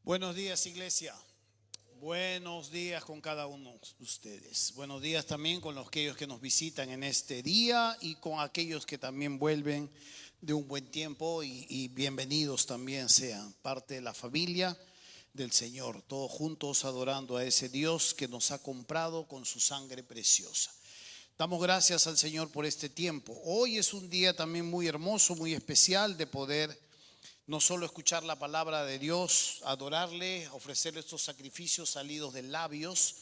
Buenos días, iglesia. Buenos días con cada uno de ustedes. Buenos días también con aquellos que nos visitan en este día y con aquellos que también vuelven de un buen tiempo y bienvenidos también sean parte de la familia del Señor, todos juntos adorando a ese Dios que nos ha comprado con su sangre preciosa. Damos gracias al Señor por este tiempo. Hoy es un día también muy hermoso, muy especial de poder no solo escuchar la palabra de Dios, adorarle, ofrecerle estos sacrificios salidos de labios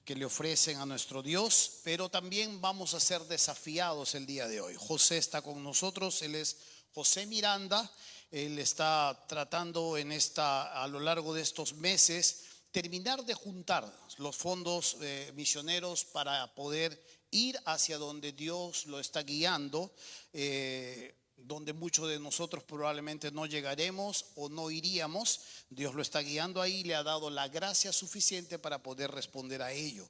que le ofrecen a nuestro Dios, pero también vamos a ser desafiados el día de hoy. José está con nosotros, él es José Miranda, él está tratando a lo largo de estos meses terminar de juntar los fondos misioneros para poder ir hacia donde Dios lo está guiando. Donde muchos de nosotros probablemente no llegaremos o no iríamos. Dios lo está guiando ahí, le ha dado la gracia suficiente para poder responder a ello.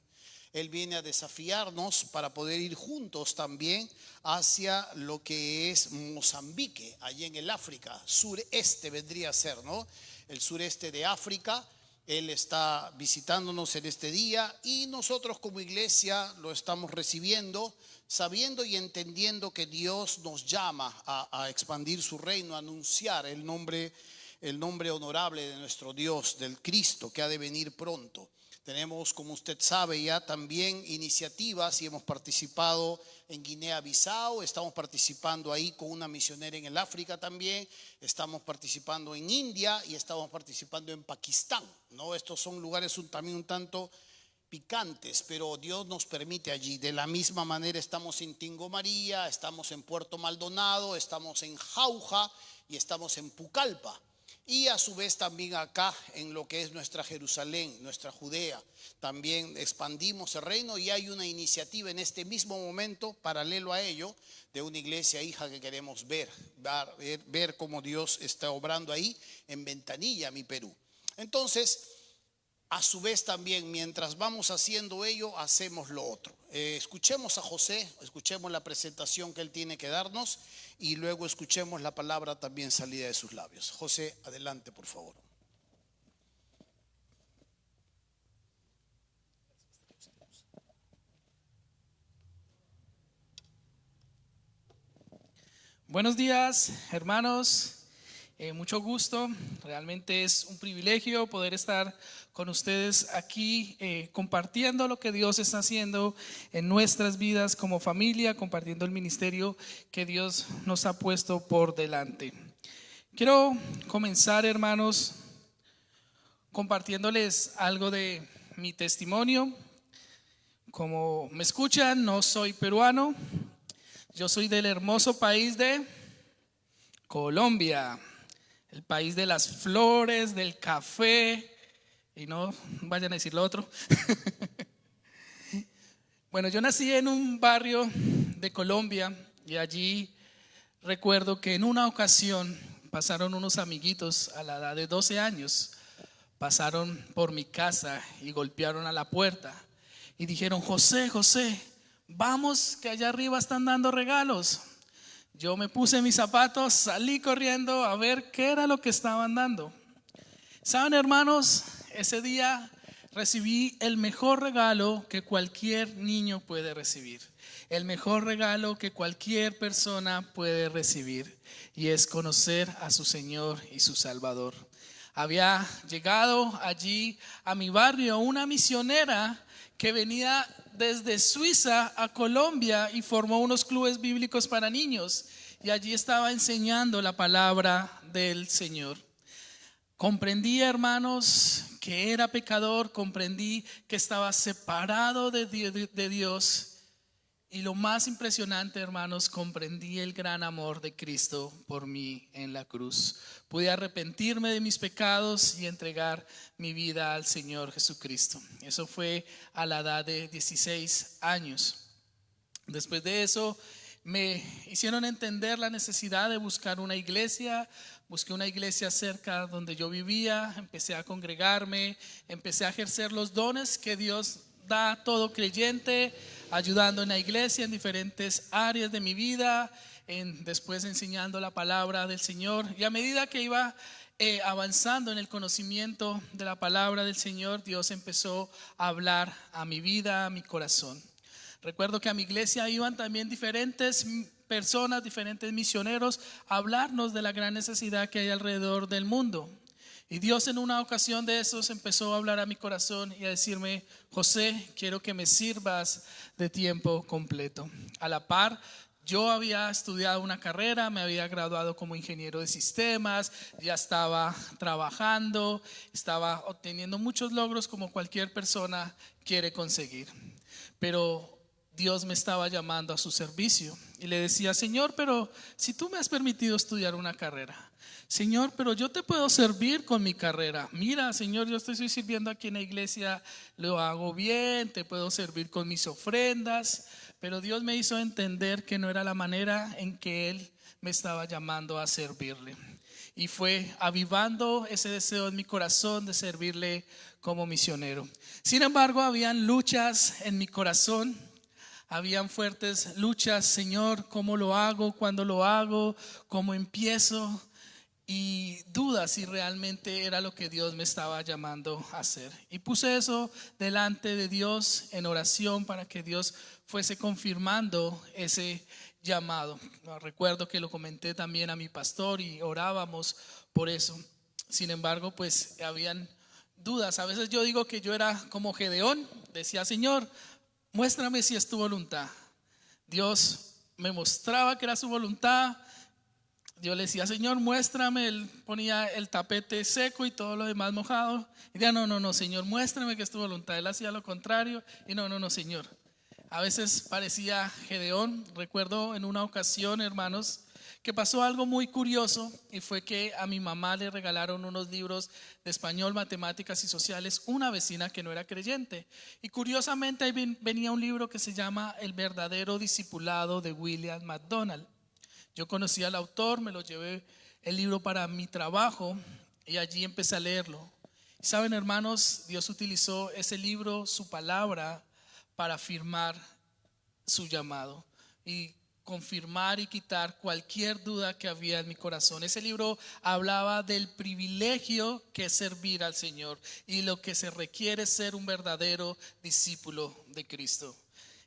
Él viene a desafiarnos para poder ir juntos también hacia lo que es Mozambique, allí en el África, sureste vendría a ser, ¿no? El sureste de África. Él está visitándonos en este día y nosotros como iglesia lo estamos recibiendo, sabiendo y entendiendo que Dios nos llama a expandir su reino, a anunciar el nombre honorable de nuestro Dios, del Cristo que ha de venir pronto. Tenemos, como usted sabe, ya también iniciativas y hemos participado en Guinea-Bissau, estamos participando ahí con una misionera en el África también, estamos participando en India y estamos participando en Pakistán, ¿no? Estos son lugares también un tanto picantes, pero Dios nos permite allí. De la misma manera estamos en Tingo María, estamos en Puerto Maldonado, estamos en Jauja y estamos en Pucallpa. Y a su vez también acá en lo que es nuestra Jerusalén, nuestra Judea, también expandimos el reino y hay una iniciativa en este mismo momento, paralelo a ello, de una iglesia hija que queremos ver cómo Dios está obrando ahí en Ventanilla, mi Perú. Entonces, a su vez también, mientras vamos haciendo ello, hacemos lo otro. Escuchemos a José, escuchemos la presentación que él tiene que darnos y luego escuchemos la palabra también salida de sus labios. José, adelante, por favor. Buenos días, hermanos. Mucho gusto. Realmente es un privilegio poder estar con ustedes aquí compartiendo lo que Dios está haciendo en nuestras vidas como familia, compartiendo el ministerio que Dios nos ha puesto por delante. Quiero comenzar, hermanos, compartiéndoles algo de mi testimonio. Como me escuchan, no soy peruano. Yo soy del hermoso país de Colombia, el país de las flores, del café, y no vayan a decir lo otro. Bueno, yo nací en un barrio de Colombia y allí recuerdo que en una ocasión pasaron unos amiguitos a la edad de 12 años, pasaron por mi casa y golpearon a la puerta y dijeron: José, José, vamos que allá arriba están dando regalos. Yo me puse mis zapatos, salí corriendo a ver qué era lo que estaban dando. ¿Saben, hermanos? Ese día recibí el mejor regalo que cualquier niño puede recibir. El mejor regalo que cualquier persona puede recibir. Y es conocer a su Señor y su Salvador. Había llegado allí a mi barrio una misionera que venía desde Suiza a Colombia y formó unos clubes bíblicos para niños y allí estaba enseñando la palabra del Señor. Comprendí, hermanos, que era pecador, comprendí que estaba separado de Dios y lo más impresionante, hermanos, comprendí el gran amor de Cristo por mí en la cruz. Pude arrepentirme de mis pecados y entregar mi vida al Señor Jesucristo. Eso fue a la edad de 16 años. Después de eso me hicieron entender la necesidad de buscar una iglesia. Busqué una iglesia cerca donde yo vivía, empecé a congregarme, empecé a ejercer los dones que Dios da a todo creyente, ayudando en la iglesia en diferentes áreas de mi vida, después enseñando la palabra del Señor. Y a medida que iba avanzando en el conocimiento de la palabra del Señor, Dios empezó a hablar a mi vida, a mi corazón. Recuerdo que a mi iglesia iban también diferentes personas, diferentes misioneros a hablarnos de la gran necesidad que hay alrededor del mundo. Y Dios en una ocasión de esos empezó a hablar a mi corazón y a decirme: José, quiero que me sirvas de tiempo completo. A la par, yo había estudiado una carrera, me había graduado como ingeniero de sistemas, ya estaba trabajando, estaba obteniendo muchos logros como cualquier persona quiere conseguir. Pero Dios me estaba llamando a su servicio y le decía: Señor, pero si tú me has permitido estudiar una carrera, Señor, pero yo te puedo servir con mi carrera. Mira, Señor, yo te estoy sirviendo aquí en la iglesia, lo hago bien, te puedo servir con mis ofrendas. Pero Dios me hizo entender que no era la manera en que Él me estaba llamando a servirle. Y fue avivando ese deseo en mi corazón de servirle como misionero. Sin embargo, habían luchas en mi corazón. Habían fuertes luchas: Señor, ¿cómo lo hago? ¿Cuándo lo hago? ¿Cómo empiezo? Y dudas si realmente era lo que Dios me estaba llamando a hacer. Y puse eso delante de Dios en oración para que Dios fuese confirmando ese llamado. Recuerdo que lo comenté también a mi pastor y orábamos por eso. Sin embargo, pues habían dudas. A veces yo digo que yo era como Gedeón. Decía: Señor, muéstrame si es tu voluntad. Dios me mostraba que era su voluntad. Yo le decía: Señor, muéstrame. Él ponía el tapete seco y todo lo demás mojado. Y decía: no, Señor, muéstrame que es tu voluntad. Él hacía lo contrario. Y no, Señor. A veces parecía Gedeón. Recuerdo en una ocasión, hermanos, que pasó algo muy curioso, y fue que a mi mamá le regalaron unos libros de español, matemáticas y sociales, una vecina que no era creyente. Y curiosamente ahí venía un libro que se llama El verdadero discipulado de William MacDonald. Yo conocí al autor, me lo llevé el libro para mi trabajo y allí empecé a leerlo. Saben, hermanos, Dios utilizó ese libro, su palabra, para afirmar su llamado y confirmar y quitar cualquier duda que había en mi corazón. Ese libro hablaba del privilegio que es servir al Señor y lo que se requiere ser un verdadero discípulo de Cristo.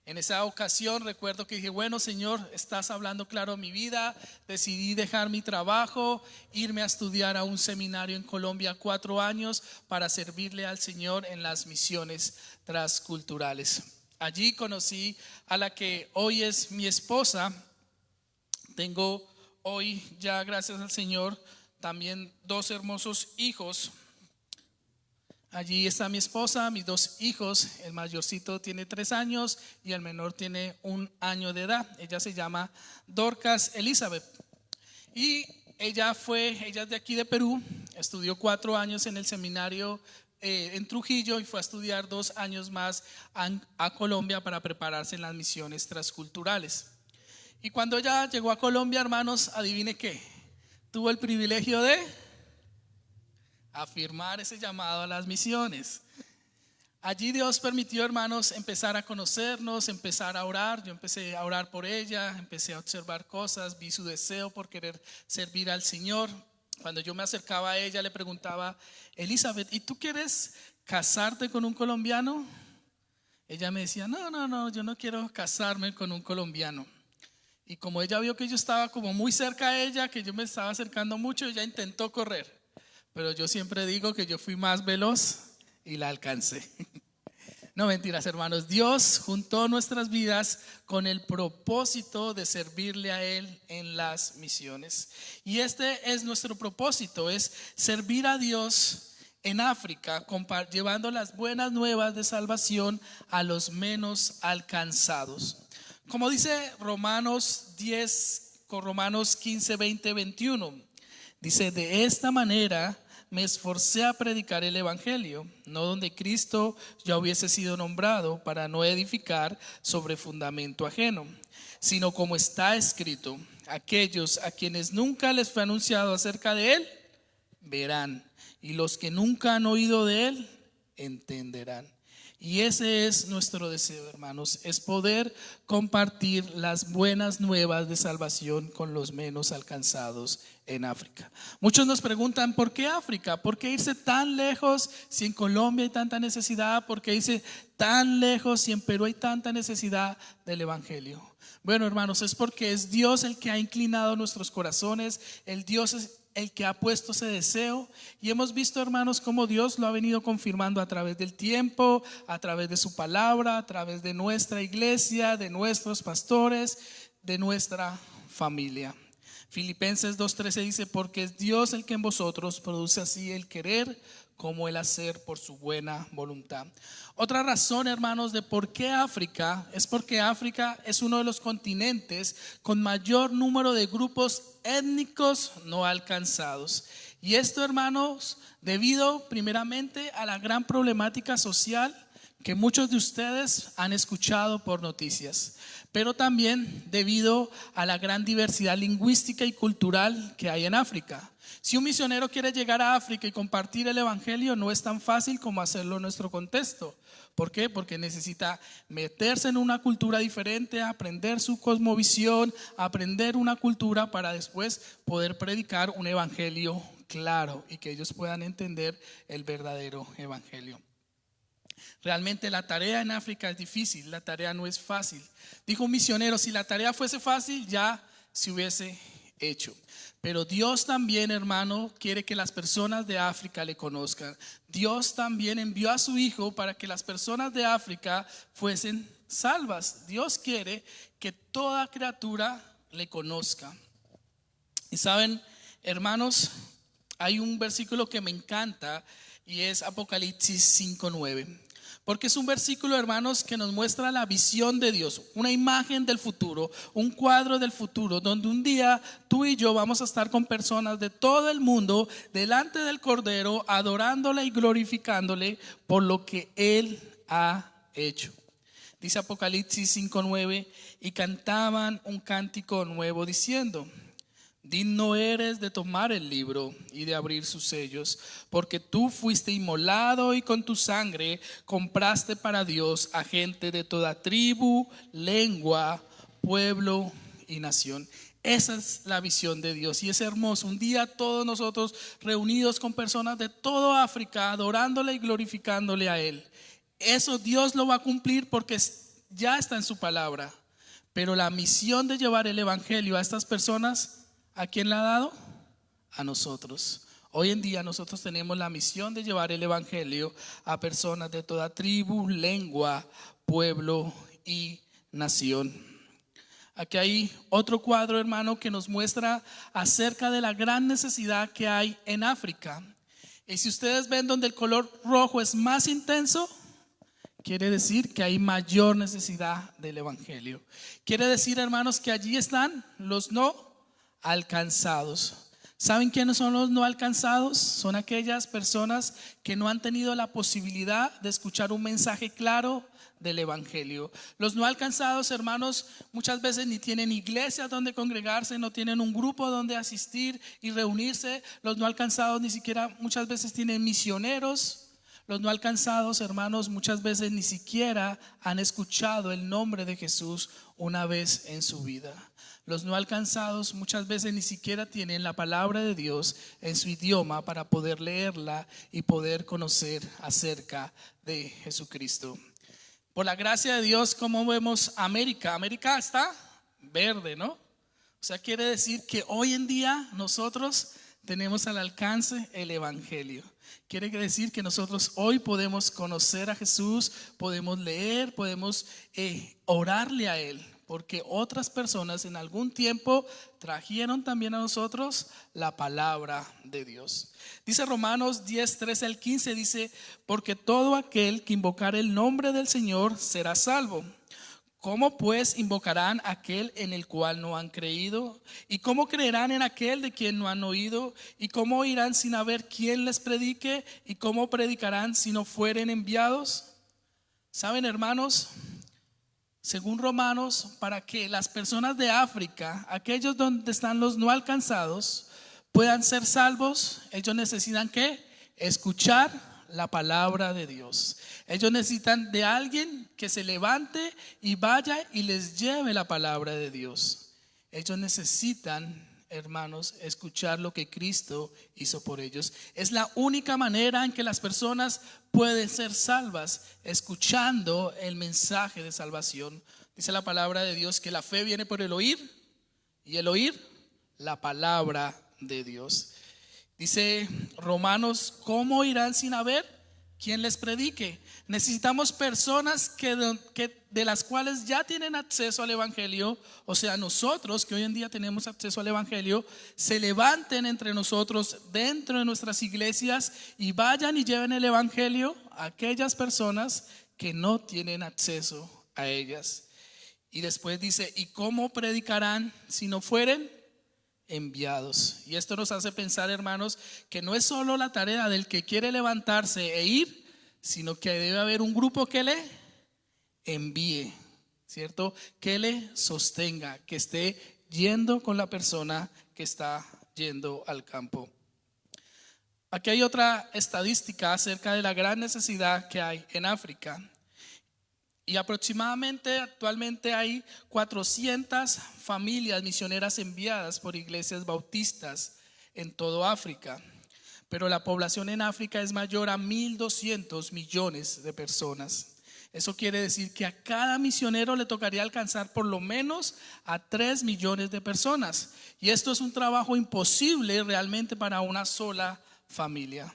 En esa ocasión recuerdo que dije: bueno, Señor, estás hablando claro en mi vida. Decidí dejar mi trabajo, irme a estudiar a un seminario en Colombia 4 años para servirle al Señor en las misiones transculturales. Allí conocí a la que hoy es mi esposa. Tengo hoy, ya gracias al Señor, también 2 hermosos hijos. Allí está mi esposa, mis 2 hijos. El mayorcito tiene 3 años y el menor tiene 1 año de edad. Ella se llama Dorcas Elizabeth. Y ella es de aquí de Perú. Estudió 4 años en el seminario en Trujillo y fue a estudiar 2 años más a Colombia para prepararse en las misiones transculturales. Y cuando ella llegó a Colombia, hermanos, adivine qué, tuvo el privilegio de afirmar ese llamado a las misiones. Allí Dios permitió, hermanos, empezar a conocernos, empezar a orar. Yo empecé a orar por ella, empecé a observar cosas, vi su deseo por querer servir al Señor. Cuando yo me acercaba a ella, le preguntaba: Elizabeth, ¿y tú quieres casarte con un colombiano? Ella me decía: no, yo no quiero casarme con un colombiano. Y como ella vio que yo estaba como muy cerca a ella, que yo me estaba acercando mucho, ella intentó correr. Pero yo siempre digo que yo fui más veloz y la alcancé. No, mentiras, hermanos. Dios juntó nuestras vidas con el propósito de servirle a Él en las misiones. Y este es nuestro propósito, es servir a Dios en África, llevando las buenas nuevas de salvación a los menos alcanzados. Como dice Romanos 15, 20, 21, dice: de esta manera me esforcé a predicar el evangelio, no donde Cristo ya hubiese sido nombrado, para no edificar sobre fundamento ajeno, sino como está escrito: aquellos a quienes nunca les fue anunciado acerca de Él, verán, y los que nunca han oído de Él, entenderán. Y ese es nuestro deseo, hermanos, es poder compartir las buenas nuevas de salvación con los menos alcanzados en África. Muchos nos preguntan, ¿por qué África? ¿Por qué irse tan lejos si en Colombia hay tanta necesidad? ¿Por qué irse tan lejos si en Perú hay tanta necesidad del evangelio? Bueno, hermanos, es porque es Dios el que ha inclinado nuestros corazones, el Dios es el que ha puesto ese deseo, y hemos visto, hermanos, cómo Dios lo ha venido confirmando a través del tiempo, a través de su palabra, a través de nuestra iglesia, de nuestros pastores, de nuestra familia. Filipenses 2:13 dice, porque es Dios el que en vosotros produce así el querer como el hacer por su buena voluntad. Otra razón, hermanos, de por qué África es porque África es uno de los continentes con mayor número de grupos étnicos no alcanzados. Y esto, hermanos, debido primeramente a la gran problemática social que muchos de ustedes han escuchado por noticias, pero también debido a la gran diversidad lingüística y cultural que hay en África. Si un misionero quiere llegar a África y compartir el evangelio, no es tan fácil como hacerlo en nuestro contexto. ¿Por qué? Porque necesita meterse en una cultura diferente, aprender su cosmovisión, aprender una cultura para después poder predicar un evangelio claro y que ellos puedan entender el verdadero evangelio. Realmente la tarea en África es difícil, la tarea no es fácil. Dijo un misionero, si la tarea fuese fácil ya se hubiese hecho. Pero Dios también, hermano, quiere que las personas de África le conozcan. Dios también envió a su Hijo para que las personas de África fuesen salvas. Dios quiere que toda criatura le conozca. Y saben, hermanos, hay un versículo que me encanta y es Apocalipsis 5:9. Porque es un versículo, hermanos, que nos muestra la visión de Dios, una imagen del futuro, un cuadro del futuro, donde un día tú y yo vamos a estar con personas de todo el mundo delante del Cordero, adorándole y glorificándole por lo que Él ha hecho. Dice Apocalipsis 5:9, y cantaban un cántico nuevo diciendo, digno eres de tomar el libro y de abrir sus sellos, porque tú fuiste inmolado y con tu sangre compraste para Dios a gente de toda tribu, lengua, pueblo y nación. Esa es la visión de Dios y es hermoso. Un día todos nosotros reunidos con personas de toda África, adorándole y glorificándole a Él. Eso Dios lo va a cumplir porque ya está en su palabra. Pero la misión de llevar el evangelio a estas personas, ¿a quién la ha dado? A nosotros. Hoy en día nosotros tenemos la misión de llevar el evangelio a personas de toda tribu, lengua, pueblo y nación. Aquí hay otro cuadro, hermano, que nos muestra acerca de la gran necesidad que hay en África. Y si ustedes ven donde el color rojo es más intenso, quiere decir que hay mayor necesidad del evangelio. Quiere decir, hermanos, que allí están los no alcanzados. ¿Saben quiénes son los no alcanzados? Son aquellas personas que no han tenido la posibilidad de escuchar un mensaje claro del evangelio. Los no alcanzados, hermanos, muchas veces ni tienen iglesias donde congregarse, no tienen un grupo donde asistir y reunirse. Los no alcanzados ni siquiera muchas veces tienen misioneros. Los no alcanzados, hermanos, muchas veces ni siquiera han escuchado el nombre de Jesús una vez en su vida. Los no alcanzados muchas veces ni siquiera tienen la palabra de Dios en su idioma para poder leerla y poder conocer acerca de Jesucristo. Por la gracia de Dios, como vemos América está verde, ¿no? O sea, quiere decir que hoy en día nosotros tenemos al alcance el evangelio. Quiere decir que nosotros hoy podemos conocer a Jesús, podemos leer, podemos orarle a Él. Porque otras personas en algún tiempo trajeron también a nosotros la palabra de Dios. Dice Romanos 10:13-15, dice, porque todo aquel que invocare el nombre del Señor será salvo. ¿Cómo pues invocarán aquel en el cual no han creído? ¿Y cómo creerán en aquel de quien no han oído? ¿Y cómo oirán sin haber quien les predique? ¿Y cómo predicarán si no fueren enviados? ¿Saben, hermanos? Según Romanos, para que las personas de África, aquellos donde están los no alcanzados, puedan ser salvos, ellos necesitan ¿qué? Escuchar la palabra de Dios. Ellos necesitan de alguien que se levante y vaya y les lleve la palabra de Dios. Ellos necesitan, hermanos, escuchar lo que Cristo hizo por ellos. Es la única manera en que las personas pueden ser salvas, escuchando el mensaje de salvación. Dice la palabra de Dios que la fe viene por el oír, y el oír la palabra de Dios. Dice Romanos, ¿cómo irán sin haber quien les predique? Necesitamos personas de las cuales ya tienen acceso al evangelio, o sea, nosotros que hoy en día tenemos acceso al evangelio, se levanten entre nosotros dentro de nuestras iglesias y vayan y lleven el evangelio a aquellas personas que no tienen acceso a ellas. Y después dice, ¿y cómo predicarán si no fueren enviados? Y esto nos hace pensar, hermanos, que no es solo la tarea del que quiere levantarse e ir, sino que debe haber un grupo que le envíe, ¿cierto? Que le sostenga, que esté yendo con la persona que está yendo al campo. Aquí hay otra estadística acerca de la gran necesidad que hay en África. Y aproximadamente actualmente hay 400 familias misioneras enviadas por iglesias bautistas en todo África. Pero la población en África es mayor a 1.200 millones de personas. Eso quiere decir que a cada misionero le tocaría alcanzar por lo menos a 3 millones de personas. Y esto es un trabajo imposible realmente para una sola familia.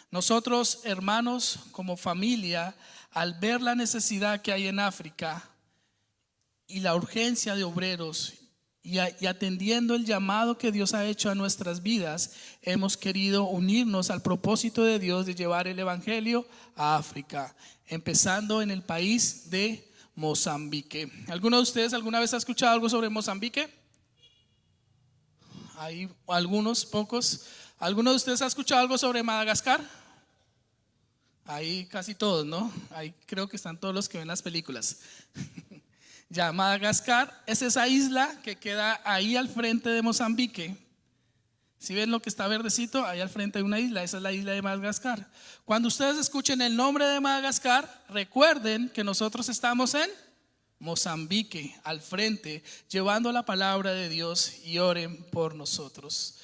Nosotros, hermanos, como familia, al ver la necesidad que hay en África y la urgencia de obreros y atendiendo el llamado que Dios ha hecho a nuestras vidas, hemos querido unirnos al propósito de Dios de llevar el evangelio a África, empezando en el país de Mozambique. ¿Alguno de ustedes alguna vez ha escuchado algo sobre Mozambique? Hay algunos, pocos. ¿Alguno de ustedes ha escuchado algo sobre Madagascar? Ahí casi todos, ¿no? Ahí creo que están todos los que ven las películas. Ya, Madagascar es esa isla que queda ahí al frente de Mozambique. Si ven lo que está verdecito, ahí al frente hay una isla, esa es la isla de Madagascar. Cuando ustedes escuchen el nombre de Madagascar, recuerden que nosotros estamos en Mozambique, al frente, llevando la palabra de Dios, y oren por nosotros.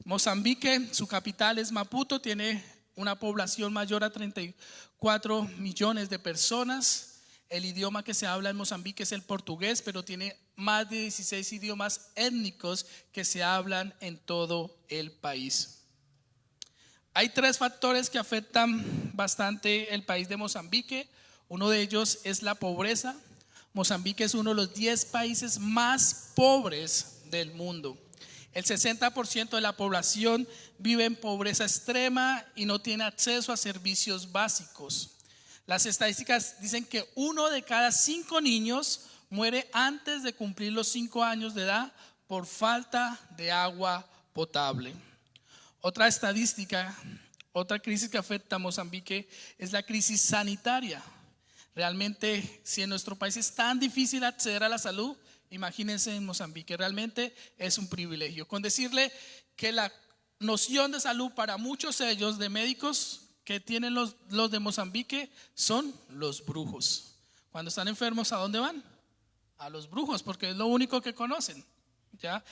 Mozambique, su capital es Maputo, tiene una población mayor a 34 millones de personas. El idioma que se habla en Mozambique es el portugués, pero tiene más de 16 idiomas étnicos que se hablan en todo el país. Hay 3 factores que afectan bastante el país de Mozambique. Uno de ellos es la pobreza. Mozambique es uno de los 10 países más pobres del mundo. El 60% de la población vive en pobreza extrema y no tiene acceso a servicios básicos. Las estadísticas dicen que 1 de cada 5 niños muere antes de cumplir los 5 años de edad por falta de agua potable. Otra estadística, otra crisis que afecta a Mozambique es la crisis sanitaria. Realmente, si en nuestro país es tan difícil acceder a la salud, imagínense en Mozambique, realmente es un privilegio. Con decirle que la noción de salud para muchos de ellos, de médicos que tienen los de Mozambique, son los brujos. Cuando están enfermos, ¿a dónde van? A los brujos, porque es lo único que conocen, ¿ya?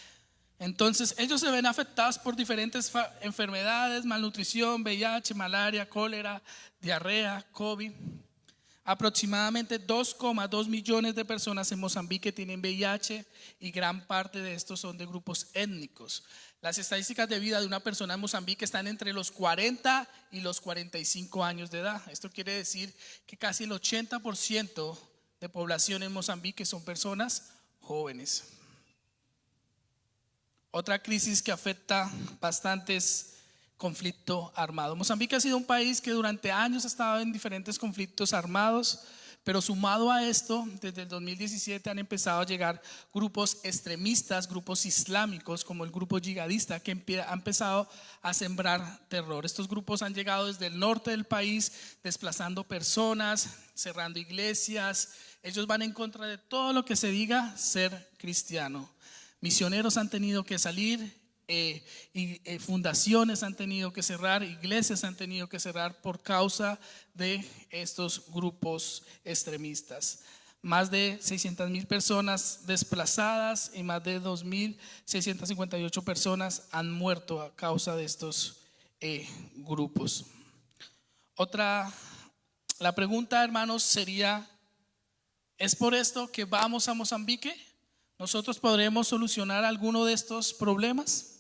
Entonces ellos se ven afectados por diferentes enfermedades, malnutrición, VIH, malaria, cólera, diarrea, COVID. Aproximadamente 2,2 millones de personas en Mozambique tienen VIH y gran parte de estos son de grupos étnicos. Las estadísticas de vida de una persona en Mozambique están entre los 40 y los 45 años de edad. Esto quiere decir que casi el 80% de población en Mozambique son personas jóvenes. Otra crisis que afecta bastante es conflicto armado. Mozambique ha sido un país que durante años ha estado en diferentes conflictos armados, pero sumado a esto, desde el 2017 han empezado a llegar grupos extremistas, grupos islámicos como el grupo yihadista que ha empezado a sembrar terror. Estos grupos han llegado desde el norte del país, desplazando personas, cerrando iglesias. Ellos van en contra de todo lo que se diga ser cristiano. Misioneros han tenido que salir fundaciones han tenido que cerrar, iglesias han tenido que cerrar por causa de estos grupos extremistas. Más de 600,000 personas desplazadas y más de 2,658 personas han muerto a causa de estos grupos. La pregunta, hermanos, sería: ¿es por esto que vamos a Mozambique? ¿Nosotros podremos solucionar alguno de estos problemas?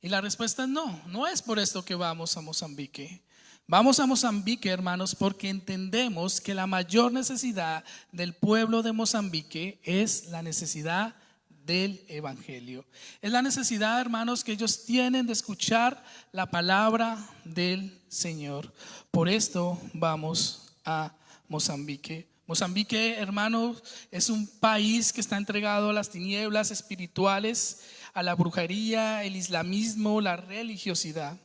Y la respuesta es no, no es por esto que vamos a Mozambique. Vamos a Mozambique, hermanos, porque entendemos que la mayor necesidad del pueblo de Mozambique es la necesidad del evangelio. Es la necesidad, hermanos, que ellos tienen de escuchar la palabra del Señor. Por esto vamos a Mozambique. Mozambique, hermanos, es un país que está entregado a las tinieblas espirituales, a la brujería, el islamismo, la religiosidad.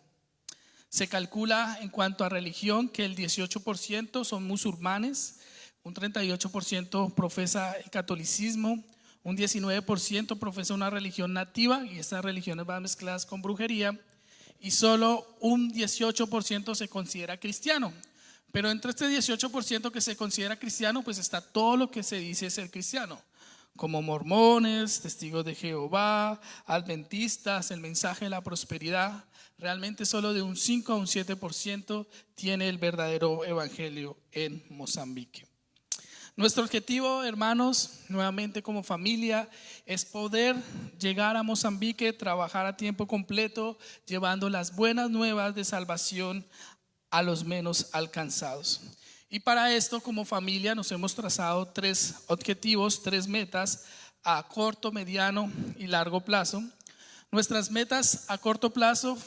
Se calcula en cuanto a religión que el 18% son musulmanes, un 38% profesa el catolicismo, un 19% profesa una religión nativa, y estas religiones van mezcladas con brujería, y solo un 18% se considera cristiano. Pero entre este 18% que se considera cristiano, pues está todo lo que se dice ser cristiano, como mormones, testigos de Jehová, adventistas, el mensaje de la prosperidad. Realmente solo de un 5 a un 7% tiene el verdadero evangelio en Mozambique. Nuestro objetivo, hermanos, nuevamente como familia, es poder llegar a Mozambique, trabajar a tiempo completo, llevando las buenas nuevas de salvación a los menos alcanzados. Y para esto, como familia, nos hemos trazado 3 objetivos, 3 metas a corto, mediano y largo plazo. Nuestras metas a corto plazo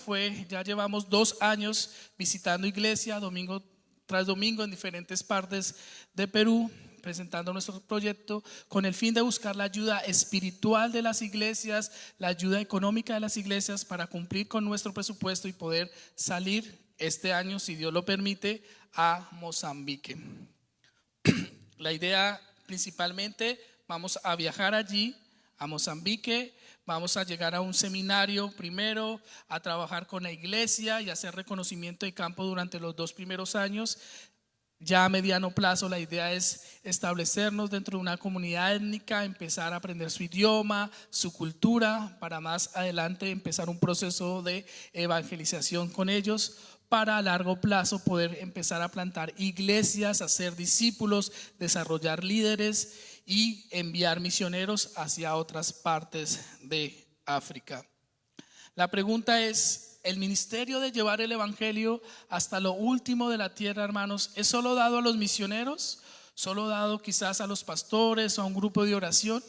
ya llevamos 2 años visitando iglesia domingo tras domingo en diferentes partes de Perú, presentando nuestro proyecto con el fin de buscar la ayuda espiritual de las iglesias, la ayuda económica de las iglesias para cumplir con nuestro presupuesto y poder salir este año, si Dios lo permite, a Mozambique. La idea principalmente, vamos a viajar allí a Mozambique, vamos a llegar a un seminario primero, a trabajar con la iglesia y hacer reconocimiento de campo durante los 2 primeros años. Ya a mediano plazo la idea es establecernos dentro de una comunidad étnica, empezar a aprender su idioma, su cultura, para más adelante empezar un proceso de evangelización con ellos, para a largo plazo poder empezar a plantar iglesias, hacer discípulos, desarrollar líderes y enviar misioneros hacia otras partes de África. La pregunta es: ¿el ministerio de llevar el evangelio hasta lo último de la tierra, hermanos, es solo dado a los misioneros? ¿Solo dado quizás a los pastores o a un grupo de oración?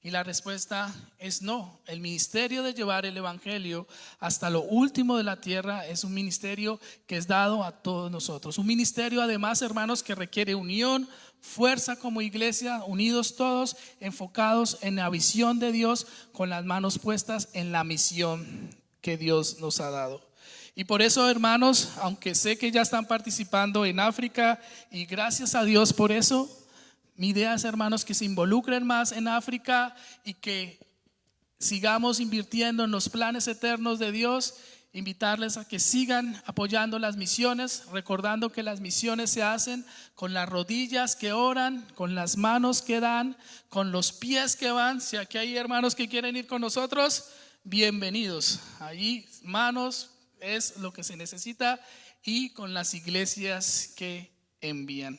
Y la respuesta es no. El ministerio de llevar el evangelio hasta lo último de la tierra es un ministerio que es dado a todos nosotros. Un ministerio, además, hermanos, que requiere unión, fuerza como iglesia, unidos todos, enfocados en la visión de Dios, con las manos puestas en la misión que Dios nos ha dado. Y por eso, hermanos, aunque sé que ya están participando en África, y gracias a Dios por eso, mi idea es, hermanos, que se involucren más en África y que sigamos invirtiendo en los planes eternos de Dios. Invitarles a que sigan apoyando las misiones, recordando que las misiones se hacen con las rodillas que oran, con las manos que dan, con los pies que van. Si aquí hay hermanos que quieren ir con nosotros, bienvenidos. Allí manos es lo que se necesita, y con las iglesias que envían.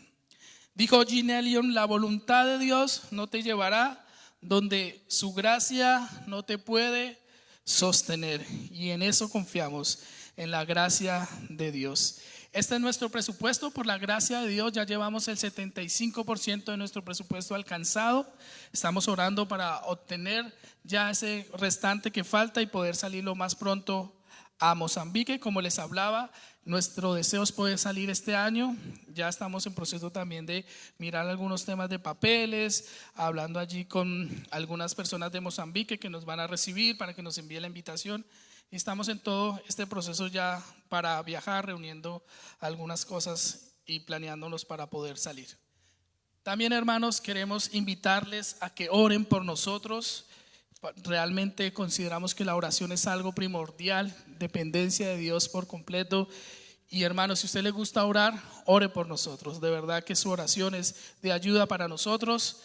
Dijo Jean Elliott: la voluntad de Dios no te llevará donde su gracia no te puede sostener, y en eso confiamos, en la gracia de Dios. Este es nuestro presupuesto. Por la gracia de Dios ya llevamos el 75% de nuestro presupuesto alcanzado. Estamos orando para obtener ya ese restante que falta y poder salir lo más pronto a Mozambique. Como les hablaba, nuestro deseo es poder salir este año. Ya estamos en proceso también de mirar algunos temas de papeles, hablando allí con algunas personas de Mozambique que nos van a recibir para que nos envíe la invitación. Y estamos en todo este proceso ya para viajar, reuniendo algunas cosas y planeándonos para poder salir. También, hermanos, queremos invitarles a que oren por nosotros. Realmente consideramos que la oración es algo primordial, dependencia de Dios por completo. Y hermanos, si a usted le gusta orar, ore por nosotros. De verdad que su oración es de ayuda para nosotros.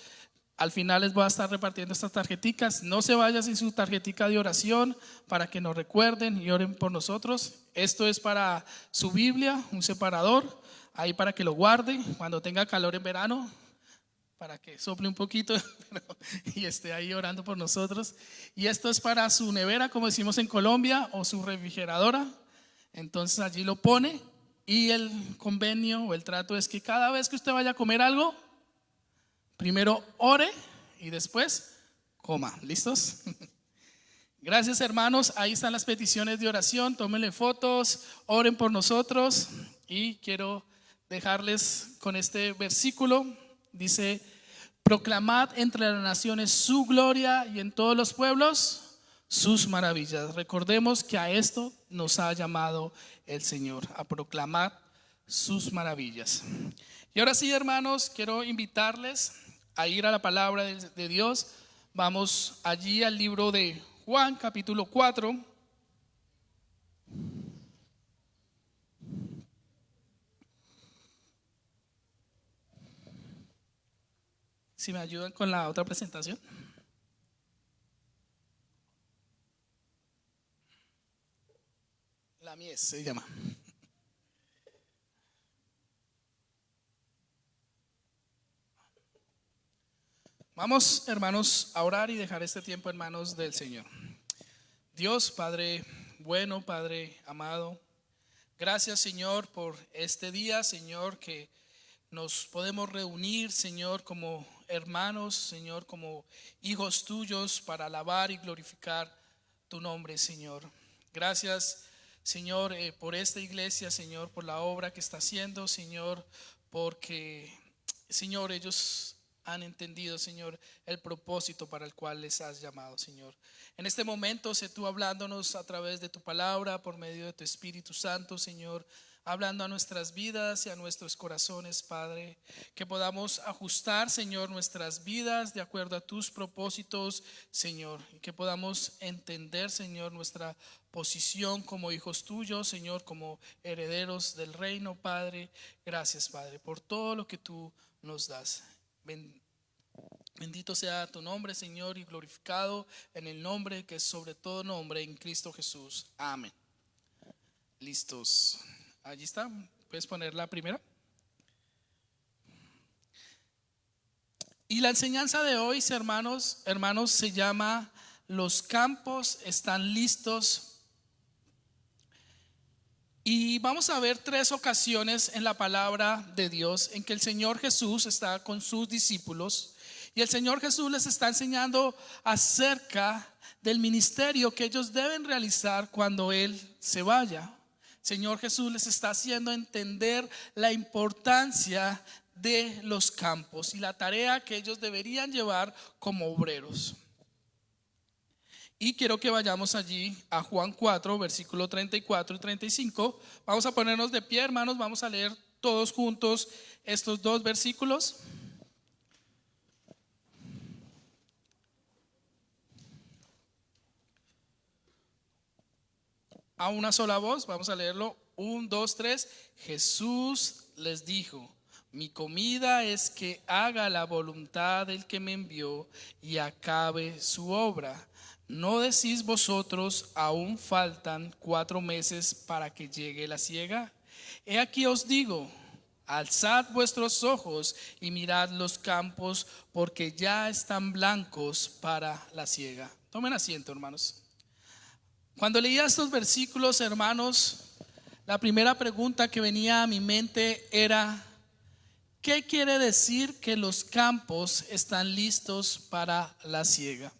Al final les voy a estar repartiendo estas tarjeticas. No se vaya sin su tarjetica de oración para que nos recuerden y oren por nosotros. Esto es para su Biblia, un separador, ahí para que lo guarde cuando tenga calor en verano, para que sople un poquito y esté ahí orando por nosotros. Y esto es para su nevera, como decimos en Colombia, o su refrigeradora. Entonces allí lo pone, y el convenio o el trato es que cada vez que usted vaya a comer algo, primero ore y después coma. ¿Listos? Gracias, hermanos. Ahí están las peticiones de oración. Tómenle fotos, oren por nosotros. Y quiero dejarles con este versículo. Dice: proclamad entre las naciones su gloria, y en todos los pueblos sus maravillas. Recordemos que a esto nos ha llamado el Señor, a proclamar sus maravillas. Y ahora sí, hermanos, quiero invitarles a ir a la palabra de Dios. Vamos allí al libro de Juan, capítulo 4. Si me ayudan con la otra presentación. La mies se llama. Vamos, hermanos, a orar y dejar este tiempo en manos del Señor. Dios, Padre bueno, Padre amado, gracias, Señor, por este día, Señor, que nos podemos reunir, Señor, como hermanos, Señor, como hijos tuyos, para alabar y glorificar tu nombre, Señor. Gracias, Señor, por esta iglesia, Señor, por la obra que está haciendo, Señor, porque, Señor, ellos han entendido, Señor, el propósito para el cual les has llamado, Señor. En este momento, sé tú hablándonos a través de tu palabra, por medio de tu Espíritu Santo, Señor, hablando a nuestras vidas y a nuestros corazones, Padre, que podamos ajustar, Señor, nuestras vidas de acuerdo a tus propósitos, Señor, y que podamos entender, Señor, nuestra posición como hijos tuyos, Señor, como herederos del reino, Padre. Gracias, Padre, por todo lo que tú nos das. Bendito sea tu nombre, Señor, y glorificado en el nombre que es sobre todo nombre, en Cristo Jesús. Amén. Listos. Allí está. Puedes poner la primera. Y la enseñanza de hoy, hermanos, se llama: los campos están listos. Y vamos a ver 3 ocasiones en la palabra de Dios en que el Señor Jesús está con sus discípulos, y el Señor Jesús les está enseñando acerca del ministerio que ellos deben realizar cuando Él se vaya. Señor Jesús les está haciendo entender la importancia de los campos y la tarea que ellos deberían llevar como obreros. Y quiero que vayamos allí a Juan 4, versículo 34 y 35. Vamos a ponernos de pie, hermanos. Vamos a leer todos juntos estos 2 versículos. A una sola voz, vamos a leerlo. 1, 2, 3. Jesús les dijo: mi comida es que haga la voluntad del que me envió y acabe su obra. ¿No decís vosotros, aún faltan 4 meses para que llegue la siega? He aquí os digo, alzad vuestros ojos y mirad los campos, porque ya están blancos para la siega. Tomen asiento, hermanos. Cuando leía estos versículos, hermanos, la primera pregunta que venía a mi mente era: ¿qué quiere decir que los campos están listos para la siega?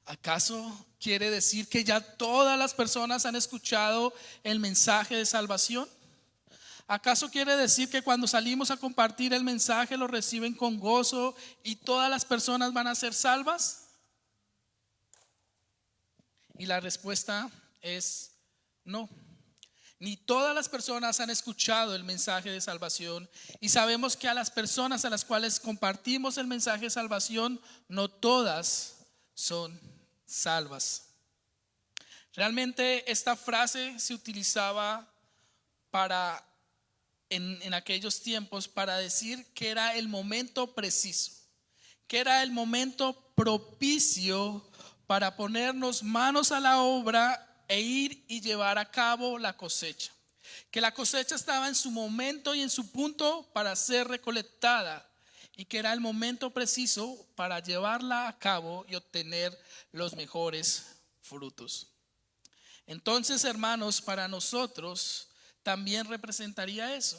¿Acaso quiere decir que ya todas las personas han escuchado el mensaje de salvación? ¿Acaso quiere decir que cuando salimos a compartir el mensaje lo reciben con gozo y todas las personas van a ser salvas? Y la respuesta es no. Ni todas las personas han escuchado el mensaje de salvación, y sabemos que a las personas a las cuales compartimos el mensaje de salvación, no todas son salvas. Realmente esta frase se utilizaba en aquellos tiempos para decir que era el momento preciso, que era el momento propicio para ponernos manos a la obra e ir y llevar a cabo la cosecha. Que la cosecha estaba en su momento y en su punto para ser recolectada, y que era el momento preciso para llevarla a cabo y obtener los mejores frutos. Entonces, hermanos, para nosotros también representaría eso,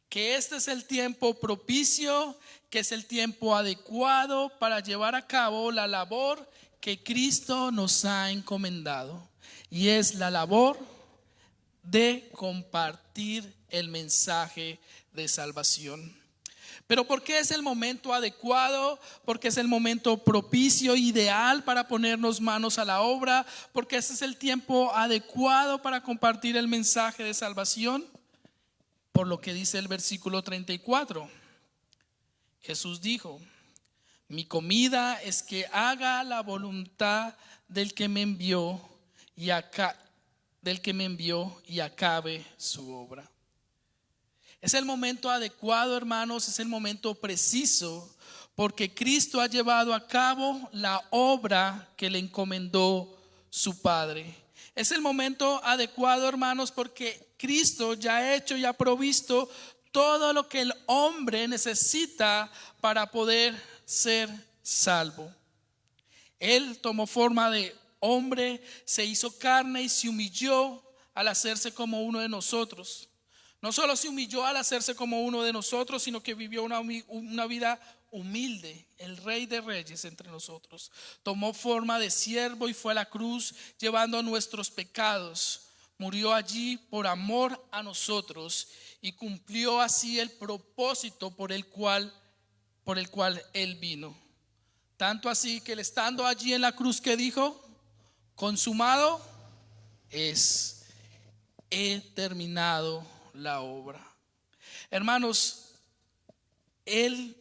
que este es el tiempo propicio, que es el tiempo adecuado para llevar a cabo la labor que Cristo nos ha encomendado, y es la labor de compartir el mensaje de salvación. Pero ¿por qué es el momento adecuado? Porque es el momento propicio, ideal para ponernos manos a la obra, porque ese es el tiempo adecuado para compartir el mensaje de salvación. Por lo que dice el versículo 34, Jesús dijo: mi comida es que haga la voluntad del que me envió y acabe su obra. Es el momento adecuado, hermanos, es el momento preciso, porque Cristo ha llevado a cabo la obra que le encomendó su Padre. Es el momento adecuado, hermanos, porque Cristo ya ha hecho y ha provisto todo lo que el hombre necesita para poder ser salvo. Él tomó forma de hombre, se hizo carne y se humilló al hacerse como uno de nosotros. No solo se humilló al hacerse como uno de nosotros, sino que vivió una vida humilde, el Rey de Reyes entre nosotros. Tomó forma de siervo y fue a la cruz llevando nuestros pecados. Murió allí por amor a nosotros y cumplió así el propósito por el cual Él vino. Tanto así que él, estando allí en la cruz, que dijo: consumado es, he terminado la obra. Hermanos, Él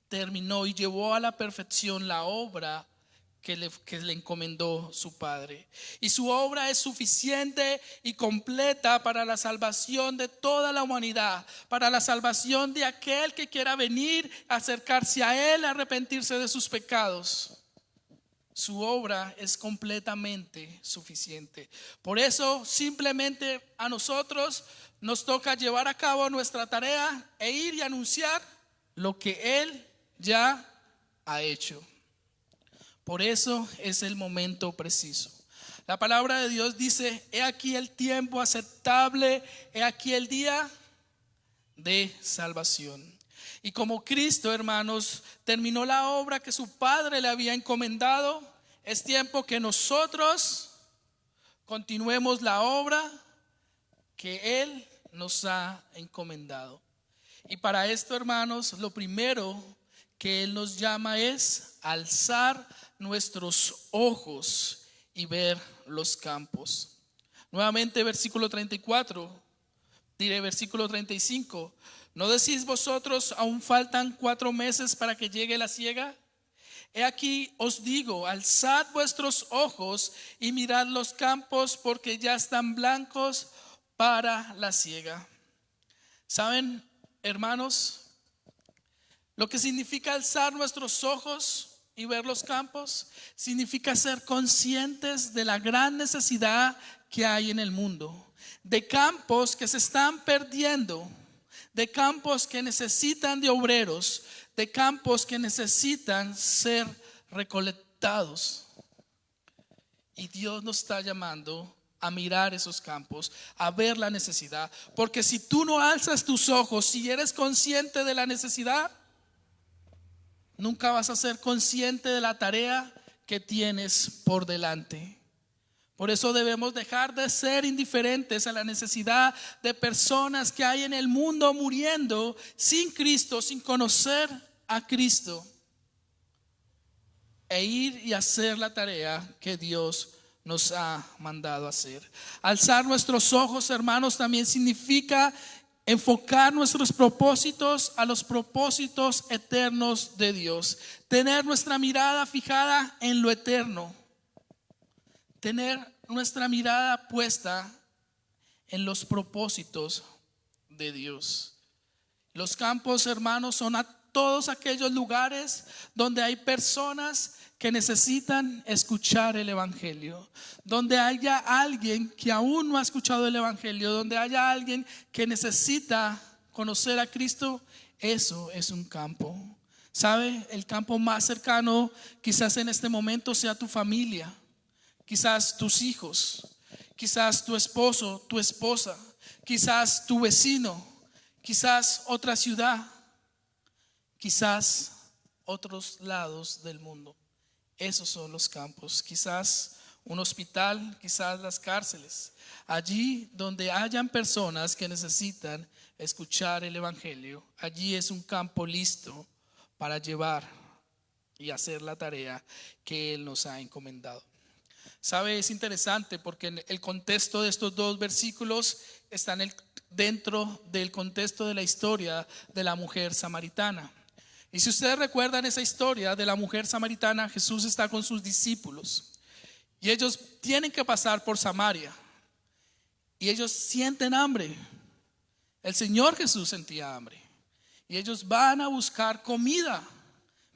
terminó y llevó a la perfección la obra que le encomendó su Padre. Y su obra es suficiente y completa para la salvación de toda la humanidad, para la salvación de aquel que quiera venir, acercarse a Él, arrepentirse de sus pecados. Su obra es completamente suficiente. Por eso simplemente a nosotros nos toca llevar a cabo nuestra tarea e ir y anunciar lo que Él ya ha hecho. Por eso es el momento preciso. La palabra de Dios dice: he aquí el tiempo aceptable, he aquí el día de salvación. Y como Cristo, hermanos, terminó la obra que su Padre le había encomendado, es tiempo que nosotros continuemos la obra que Él nos ha encomendado. Y para esto, hermanos, lo primero que Él nos llama es alzar nuestros ojos y ver los campos. Nuevamente versículo 34, versículo 35. ¿No decís vosotros, aún faltan 4 meses para que llegue la siega? He aquí os digo, alzad vuestros ojos y mirad los campos, porque ya están blancos para la siega. ¿Saben, hermanos, lo que significa alzar nuestros ojos y ver los campos? Significa ser conscientes de la gran necesidad que hay en el mundo, de campos que se están perdiendo, de campos que necesitan de obreros, de campos que necesitan ser recolectados. Y Dios nos está llamando a mirar esos campos, a ver la necesidad, porque si tú no alzas tus ojos, si eres consciente de la necesidad, nunca vas a ser consciente de la tarea que tienes por delante. Por eso debemos dejar de ser indiferentes a la necesidad de personas que hay en el mundo muriendo sin Cristo, sin conocer a Cristo, e ir y hacer la tarea que Dios nos ha mandado hacer. Alzar nuestros ojos, hermanos, también significa enfocar nuestros propósitos a los propósitos eternos de Dios. Tener nuestra mirada fijada en lo eterno. Tener nuestra mirada puesta en los propósitos de Dios. Los campos, hermanos, son a todos aquellos lugares donde hay personas que necesitan escuchar el evangelio, donde haya alguien que aún no ha escuchado el evangelio, donde haya alguien que necesita conocer a Cristo. Eso es un campo. ¿Sabe? El campo más cercano quizás en este momento sea tu familia, quizás tus hijos, quizás tu esposo, tu esposa, quizás tu vecino, quizás otra ciudad, quizás otros lados del mundo. Esos son los campos. Quizás un hospital, quizás las cárceles. Allí donde hayan personas que necesitan escuchar el evangelio, allí es un campo listo para llevar y hacer la tarea que Él nos ha encomendado. ¿Sabe? Es interesante porque en el contexto de estos dos versículos están dentro del contexto de la historia de la mujer samaritana. Y si ustedes recuerdan esa historia de la mujer samaritana, Jesús está con sus discípulos y ellos tienen que pasar por Samaria y ellos sienten hambre. El Señor Jesús sentía hambre y ellos van a buscar comida,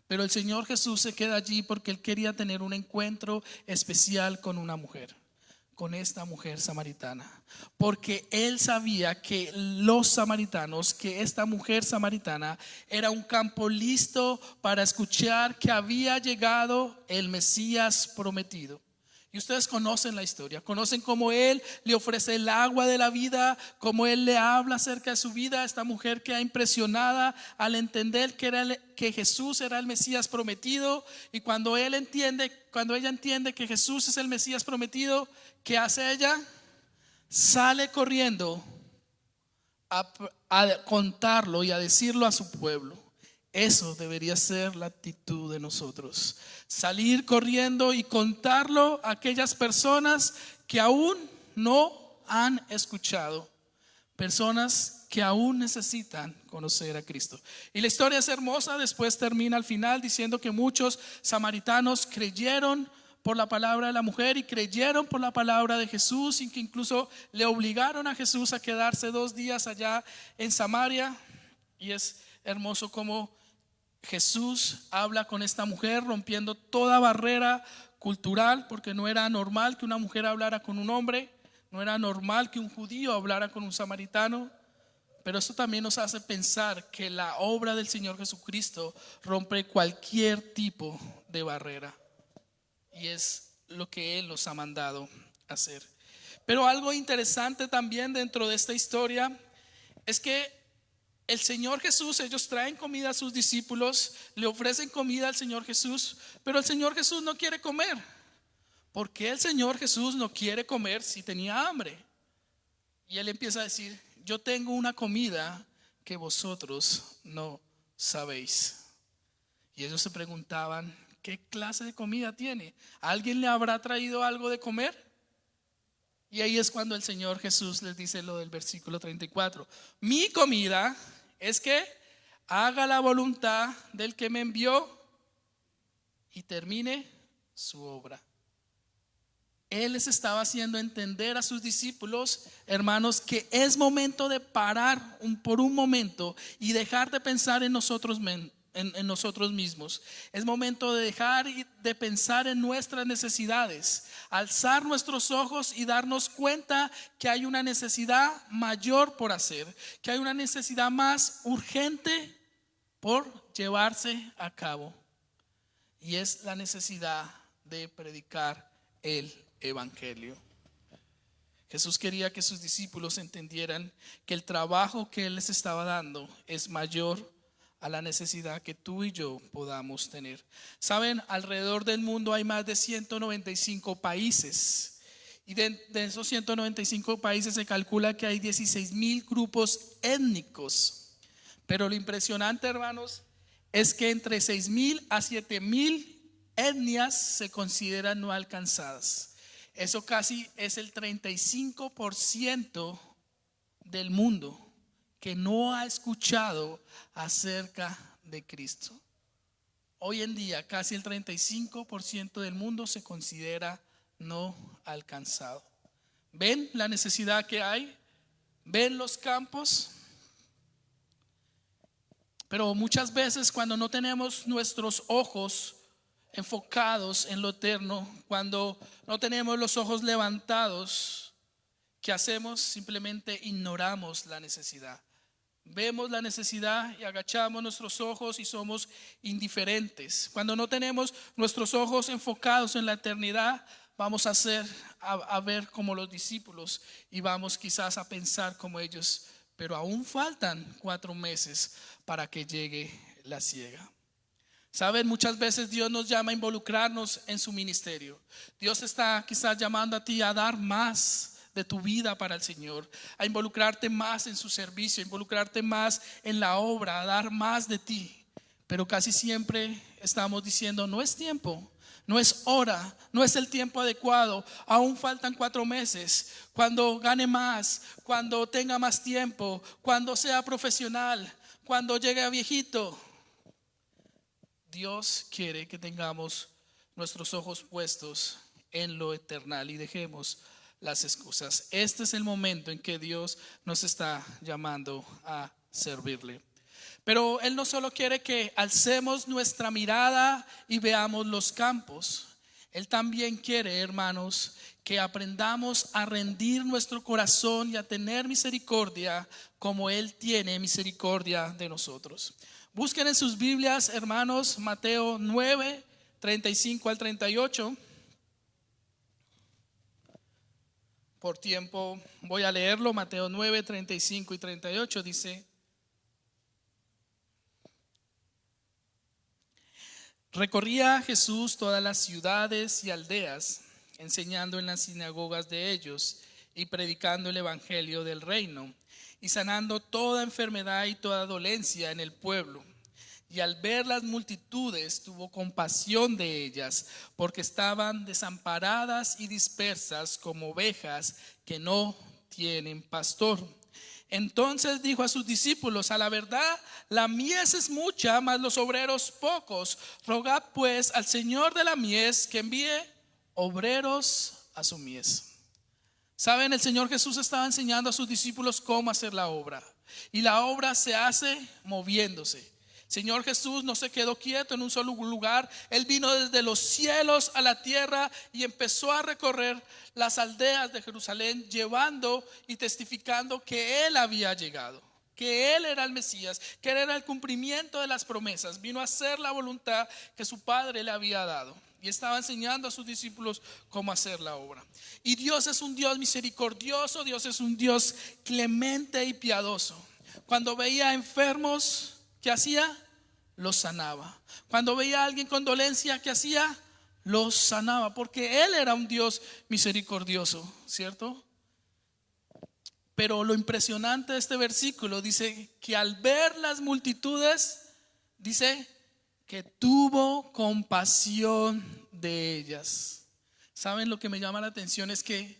pero el Señor Jesús se queda allí porque Él quería tener un encuentro especial con una mujer, con esta mujer samaritana, porque Él sabía que los samaritanos, que esta mujer samaritana era un campo listo para escuchar que había llegado el Mesías prometido. Y ustedes conocen la historia, conocen cómo Él le ofrece el agua de la vida, cómo Él le habla acerca de su vida. Esta mujer queda impresionada al entender que Jesús era el Mesías prometido. Y cuando ella entiende que Jesús es el Mesías prometido, ¿qué hace ella? Sale corriendo a contarlo y a decirlo a su pueblo. Eso debería ser la actitud de nosotros. Salir corriendo y contarlo a aquellas personas que aún no han escuchado. Personas que aún necesitan conocer a Cristo. Y la historia es hermosa. Después termina al final diciendo que muchos samaritanos creyeron por la palabra de la mujer y creyeron por la palabra de Jesús, y que incluso le obligaron a Jesús a quedarse 2 días allá en Samaria. Y es hermoso cómo Jesús habla con esta mujer, rompiendo toda barrera cultural, porque no era normal que una mujer hablara con un hombre, no era normal que un judío hablara con un samaritano. Pero esto también nos hace pensar que la obra del Señor Jesucristo rompe cualquier tipo de barrera, y es lo que Él nos ha mandado hacer. Pero algo interesante también dentro de esta historia es que el Señor Jesús, ellos traen comida a sus discípulos, le ofrecen comida al Señor Jesús, pero el Señor Jesús no quiere comer. ¿Por qué el Señor Jesús no quiere comer si tenía hambre? Y Él empieza a decir: yo tengo una comida que vosotros no sabéis. Y ellos se preguntaban: ¿qué clase de comida tiene? ¿Alguien le habrá traído algo de comer? Y ahí es cuando el Señor Jesús les dice lo del versículo 34. Mi comida es que haga la voluntad del que me envió y termine su obra. Él les estaba haciendo entender a sus discípulos, hermanos, que es momento de parar por un momento y dejar de pensar en nosotros mismos. Es momento de dejar de pensar en nuestras necesidades, alzar nuestros ojos y darnos cuenta que hay una necesidad mayor por hacer, que hay una necesidad más urgente por llevarse a cabo, y es la necesidad de predicar el evangelio. Jesús quería que sus discípulos entendieran que el trabajo que Él les estaba dando es mayor a la necesidad que tú y yo podamos tener. Saben, alrededor del mundo hay más de 195 países, y de esos 195 países se calcula que hay 16,000 grupos étnicos. Pero lo impresionante, hermanos, es que entre 6,000 a 7,000 etnias se consideran no alcanzadas. Eso casi es el 35% del mundo que no ha escuchado acerca de Cristo. Hoy en día casi el 35% del mundo se considera no alcanzado. ¿Ven la necesidad que hay? ¿Ven los campos? Pero muchas veces cuando no tenemos nuestros ojos enfocados en lo eterno, cuando no tenemos los ojos levantados, ¿qué hacemos? Simplemente ignoramos la necesidad. Vemos la necesidad y agachamos nuestros ojos y somos indiferentes. Cuando no tenemos nuestros ojos enfocados en la eternidad, vamos a ver como los discípulos y vamos quizás a pensar como ellos, pero aún faltan 4 meses para que llegue la siega. Saben, muchas veces Dios nos llama a involucrarnos en su ministerio. Dios está quizás llamando a ti a dar más de tu vida para el Señor, a involucrarte más en su servicio, a involucrarte más en la obra, a dar más de ti. Pero casi siempre estamos diciendo, no es tiempo, no es hora, no es el tiempo adecuado, aún faltan 4 meses, cuando gane más, cuando tenga más tiempo, cuando sea profesional, cuando llegue a viejito. Dios quiere que tengamos nuestros ojos puestos en lo eternal y dejemos las excusas. Este es el momento en que Dios nos está llamando a servirle. Pero Él no solo quiere que alcemos nuestra mirada y veamos los campos. Él también quiere, hermanos, que aprendamos a rendir nuestro corazón y a tener misericordia como Él tiene misericordia de nosotros. Busquen en sus Biblias, hermanos, Mateo 9, 35 al 38. Por tiempo voy a leerlo. Mateo 9, 35 y 38 dice: recorría Jesús todas las ciudades y aldeas, enseñando en las sinagogas de ellos y predicando el evangelio del reino y sanando toda enfermedad y toda dolencia en el pueblo. Y al ver las multitudes tuvo compasión de ellas, porque estaban desamparadas y dispersas como ovejas que no tienen pastor. Entonces dijo a sus discípulos: a la verdad, la mies es mucha, mas los obreros pocos. Rogad pues al Señor de la mies que envíe obreros a su mies. Saben, el Señor Jesús estaba enseñando a sus discípulos cómo hacer la obra. Y la obra se hace moviéndose. Señor Jesús no se quedó quieto en un solo lugar. Él vino desde los cielos a la tierra y empezó a recorrer las aldeas de Jerusalén, llevando y testificando que Él había llegado, que Él era el Mesías, que Él era el cumplimiento de las promesas. Vino a hacer la voluntad que su Padre le había dado. Y estaba enseñando a sus discípulos cómo hacer la obra. Y Dios es un Dios misericordioso. Dios es un Dios clemente y piadoso. Cuando veía enfermos, ¿qué hacía? Los sanaba. Cuando veía a alguien con dolencia, ¿qué hacía? Los sanaba, porque Él era un Dios misericordioso, ¿cierto? Pero lo impresionante de este versículo dice que al ver las multitudes, dice que tuvo compasión de ellas. ¿Saben lo que me llama la atención? Es que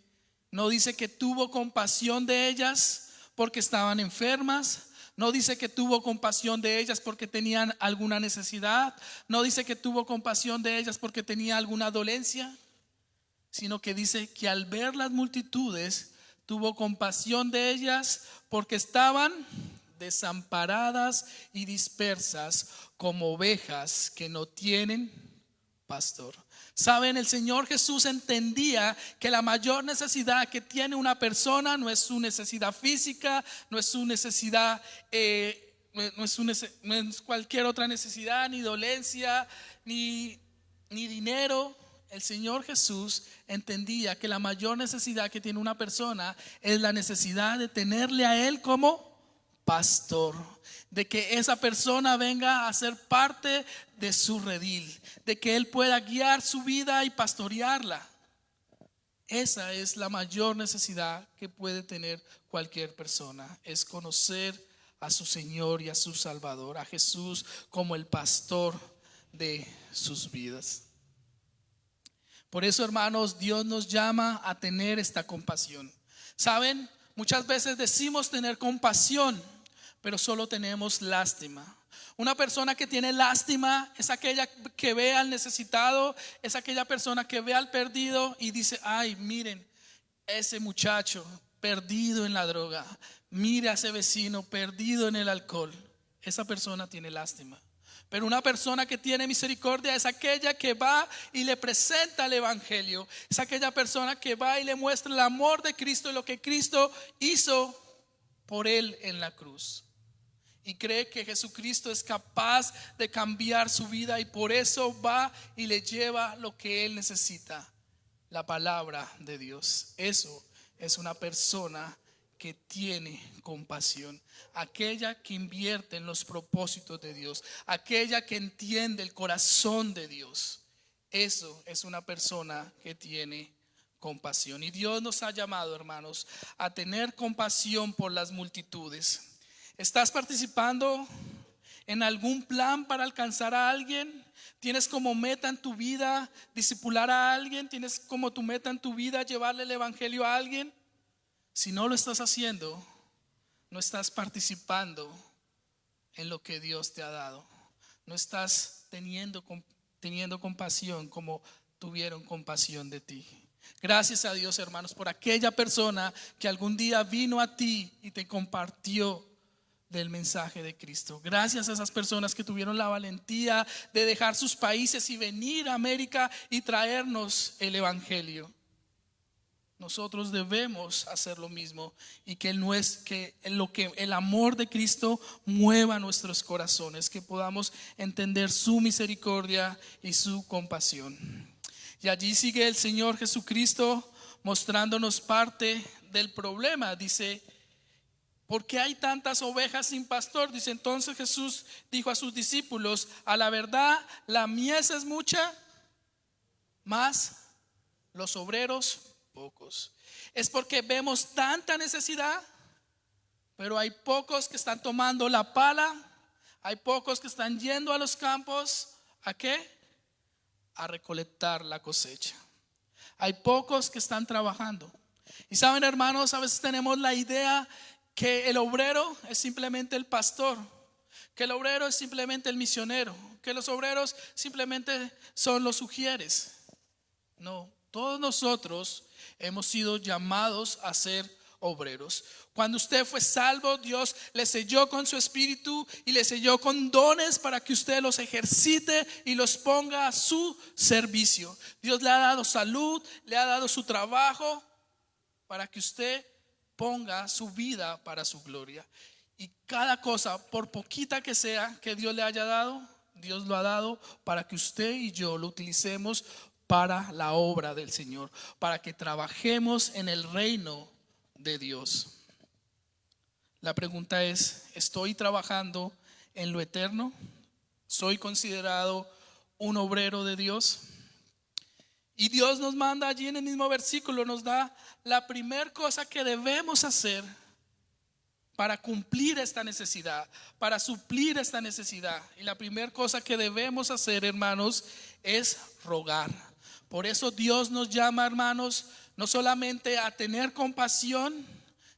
no dice que tuvo compasión de ellas porque estaban enfermas. No dice que tuvo compasión de ellas porque tenían alguna necesidad. No dice que tuvo compasión de ellas porque tenía alguna dolencia. Sino que dice que al ver las multitudes tuvo compasión de ellas porque estaban desamparadas y dispersas como ovejas que no tienen pastor. Saben, el Señor Jesús entendía que la mayor necesidad que tiene una persona no es su necesidad física, no es su necesidad, no es cualquier otra necesidad, ni dolencia, ni dinero. El Señor Jesús entendía que la mayor necesidad que tiene una persona es la necesidad de tenerle a Él como pastor, de que esa persona venga a ser parte de su redil, de que Él pueda guiar su vida y pastorearla. Esa es la mayor necesidad que puede tener cualquier persona, es conocer a su Señor y a su Salvador, a Jesús como el pastor de sus vidas. Por eso, hermanos, Dios nos llama a tener esta compasión. ¿Saben? Muchas veces decimos tener compasión, pero solo tenemos lástima. Una persona que tiene lástima es aquella que ve al necesitado, es aquella persona que ve al perdido y dice: ay, miren, ese muchacho perdido en la droga, mire a ese vecino perdido en el alcohol. Esa persona tiene lástima. Pero una persona que tiene misericordia es aquella que va y le presenta el evangelio. Es aquella persona que va y le muestra el amor de Cristo y lo que Cristo hizo por él en la cruz. Y cree que Jesucristo es capaz de cambiar su vida, y por eso va y le lleva lo que él necesita: la palabra de Dios. Eso es una persona que tiene compasión, aquella que invierte en los propósitos de Dios, aquella que entiende el corazón de Dios. Eso es una persona que tiene compasión. Y Dios nos ha llamado, hermanos, a tener compasión por las multitudes. ¿Estás participando en algún plan para alcanzar a alguien? ¿Tienes como meta en tu vida discipular a alguien? ¿Tienes como tu meta en tu vida llevarle el evangelio a alguien? Si no lo estás haciendo, no estás participando en lo que Dios te ha dado. No estás teniendo compasión como tuvieron compasión de ti. Gracias a Dios, hermanos, por aquella persona que algún día vino a ti y te compartió del mensaje de Cristo. Gracias a esas personas que tuvieron la valentía de dejar sus países y venir a América y traernos el evangelio. Nosotros debemos hacer lo mismo, y que el amor de Cristo mueva nuestros corazones, que podamos entender su misericordia y su compasión. Y allí sigue el Señor Jesucristo mostrándonos parte del problema. Dice: ¿por qué hay tantas ovejas sin pastor? Dice: entonces Jesús dijo a sus discípulos: a la verdad, la mies es mucha, mas los obreros pocos. Es porque vemos tanta necesidad, pero hay pocos que están tomando la pala, hay pocos que están yendo a los campos. ¿A qué? A recolectar la cosecha. Hay pocos que están trabajando. Y saben, hermanos, a veces tenemos la idea que el obrero es simplemente el pastor, que el obrero es simplemente el misionero, que los obreros simplemente son los ujieres. No, todos nosotros hemos sido llamados a ser obreros. Cuando usted fue salvo, Dios le selló con su espíritu y le selló con dones para que usted los ejercite y los ponga a su servicio. Dios le ha dado salud, le ha dado su trabajo para que usted ponga su vida para su gloria. Y cada cosa, por poquita que sea, que Dios le haya dado, Dios lo ha dado para que usted y yo lo utilicemos para la obra del Señor, para que trabajemos en el reino de Dios. La pregunta es: ¿estoy trabajando en lo eterno? ¿Soy considerado un obrero de Dios? Y Dios nos manda allí en el mismo versículo, nos da la primera cosa que debemos hacer para cumplir esta necesidad, para suplir esta necesidad. Y la primera cosa que debemos hacer, hermanos, es rogar. Por eso Dios nos llama, hermanos, no solamente a tener compasión,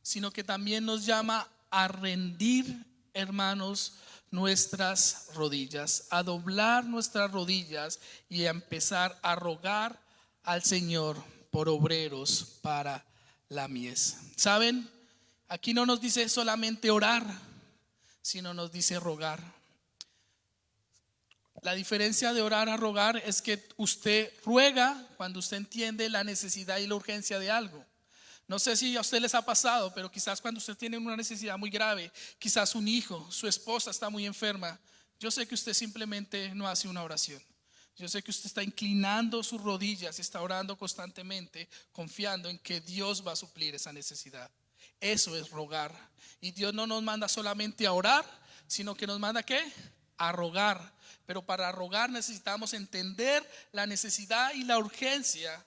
sino que también nos llama a rendir, hermanos, nuestras rodillas, a doblar nuestras rodillas y a empezar a rogar al Señor por obreros para la mies. ¿Saben? Aquí no nos dice solamente orar, sino nos dice rogar. La diferencia de orar a rogar es que usted ruega cuando usted entiende la necesidad y la urgencia de algo. No sé si a usted les ha pasado, pero quizás cuando usted tiene una necesidad muy grave, quizás un hijo, su esposa está muy enferma, yo sé que usted simplemente no hace una oración. Yo sé que usted está inclinando sus rodillas y está orando constantemente, confiando en que Dios va a suplir esa necesidad. Eso es rogar. Y Dios no nos manda solamente a orar, sino que nos manda ¿qué? A rogar. Pero para rogar necesitamos entender la necesidad y la urgencia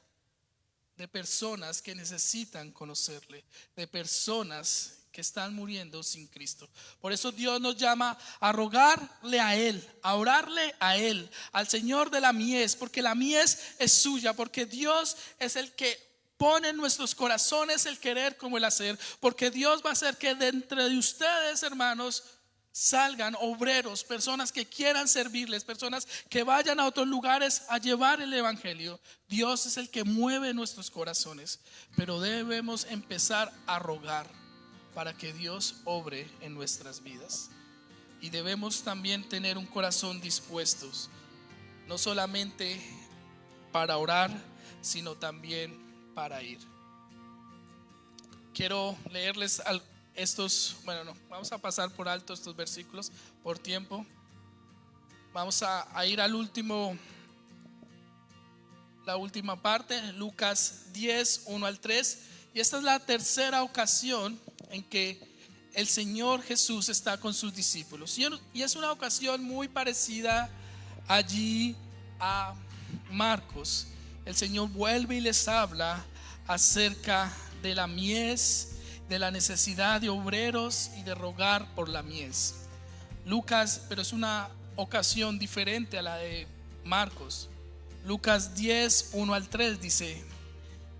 de personas que necesitan conocerle, de personas que están muriendo sin Cristo. Por eso Dios nos llama a rogarle a Él, a orarle a Él, al Señor de la mies, porque la mies es suya, porque Dios es el que pone en nuestros corazones el querer como el hacer, porque Dios va a hacer que de entre de ustedes, hermanos, salgan obreros, personas que quieran servirles, personas que vayan a otros lugares a llevar el evangelio. Dios es el que mueve nuestros corazones, pero debemos empezar a rogar para que Dios obre en nuestras vidas. Y debemos también tener un corazón dispuesto, no solamente para orar, sino también para ir. Quiero leerles estos, bueno, no, vamos a pasar por alto estos versículos por tiempo. Vamos a ir al último, la última parte, Lucas 10, 1 al 3. Y esta es la tercera ocasión en que el Señor Jesús está con sus discípulos. Y es una ocasión muy parecida allí a Marcos. El Señor vuelve y les habla acerca de la mies, de la necesidad de obreros y de rogar por la mies. Lucas, pero es una ocasión diferente a la de Marcos. Lucas 10, 1 al 3 dice: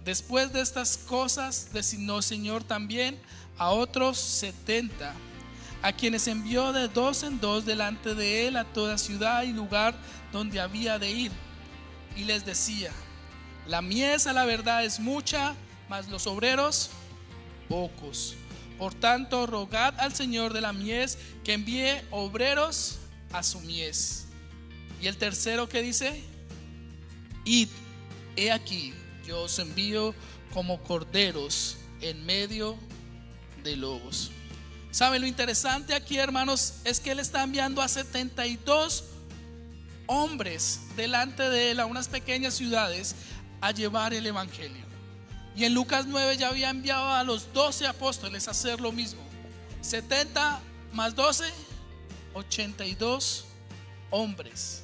después de estas cosas designó el Señor también a otros 70, a quienes envió de dos en dos delante de él a toda ciudad y lugar donde había de ir, y les decía: la mies a la verdad es mucha, mas los obreros pocos. Por tanto, rogad al Señor de la mies que envíe obreros a su mies. Y el tercero que dice: id, he aquí, yo os envío como corderos en medio de lobos. ¿Saben lo interesante aquí, hermanos? Es que él está enviando a 72 hombres delante de él a unas pequeñas ciudades a llevar el evangelio. Y en Lucas 9 ya había enviado a los 12 apóstoles a hacer lo mismo. 70 más 12, 82 hombres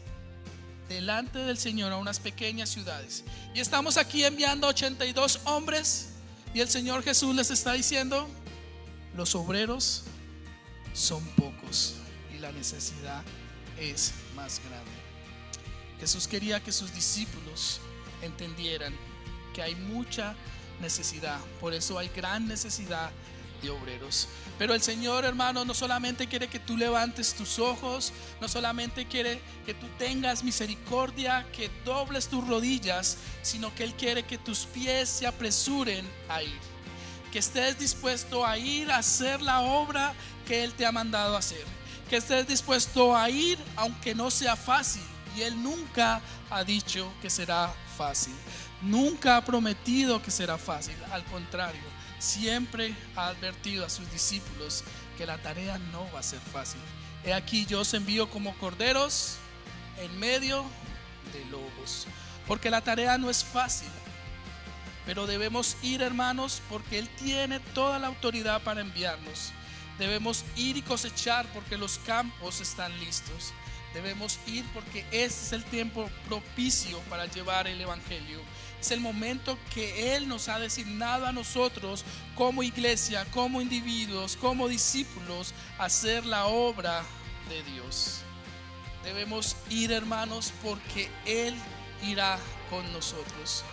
delante del Señor a unas pequeñas ciudades. Y estamos aquí enviando 82 hombres, y el Señor Jesús les está diciendo: los obreros son pocos y la necesidad es más grande. Jesús quería que sus discípulos entendieran que hay mucha necesidad, por eso hay gran necesidad de obreros. Pero el Señor, hermano, no solamente quiere que tú levantes tus ojos, no solamente quiere que tú tengas misericordia, que dobles tus rodillas, sino que Él quiere que tus pies se apresuren a ir, que estés dispuesto a ir a hacer la obra que Él te ha mandado a hacer, que estés dispuesto a ir aunque no sea fácil. Y Él nunca ha dicho que será fácil, nunca ha prometido que será fácil. Al contrario, siempre ha advertido a sus discípulos que la tarea no va a ser fácil. He aquí, yo os envío como corderos en medio de lobos. Porque la tarea no es fácil, pero debemos ir, hermanos, porque Él tiene toda la autoridad para enviarnos. Debemos ir y cosechar porque los campos están listos. Debemos ir porque este es el tiempo propicio para llevar el evangelio. Es el momento que Él nos ha designado a nosotros como iglesia, como individuos, como discípulos, a hacer la obra de Dios. Debemos ir, hermanos, porque Él irá con nosotros.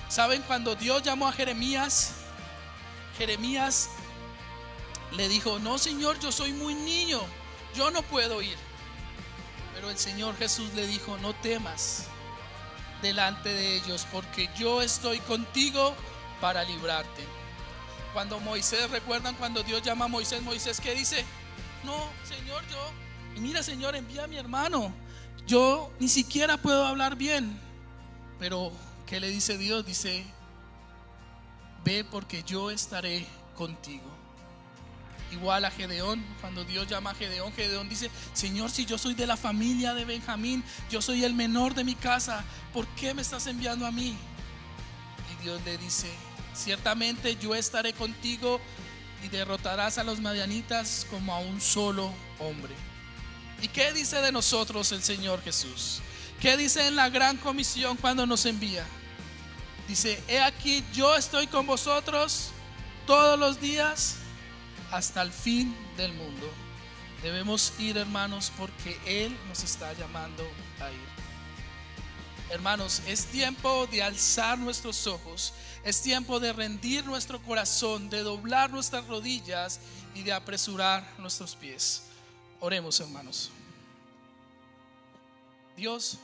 ¿Saben? Cuando Dios llamó a Jeremías, Jeremías le dijo: no, Señor, yo soy muy niño, yo no puedo ir. Pero el Señor Jesús le dijo: no temas delante de ellos, porque yo estoy contigo para librarte. Cuando Moisés, recuerdan cuando Dios llama a Moisés, Moisés, ¿qué dice? No, Señor, mira, Señor, envía a mi hermano, yo ni siquiera puedo hablar bien. Pero ¿qué le dice Dios? Dice: ve, porque yo estaré contigo. Igual a Gedeón, cuando Dios llama a Gedeón, Gedeón dice: Señor, si yo soy de la familia de Benjamín, yo soy el menor de mi casa, ¿por qué me estás enviando a mí? Y Dios le dice: ciertamente yo estaré contigo y derrotarás a los madianitas como a un solo hombre. ¿Y qué dice de nosotros el Señor Jesús? ¿Qué dice en la gran comisión cuando nos envía? Dice: he aquí, yo estoy con vosotros todos los días hasta el fin del mundo. Debemos ir, hermanos, porque Él nos está llamando a ir. Hermanos, es tiempo de alzar nuestros ojos, es tiempo de rendir nuestro corazón, de doblar nuestras rodillas y de apresurar nuestros pies. Oremos, hermanos. Dios,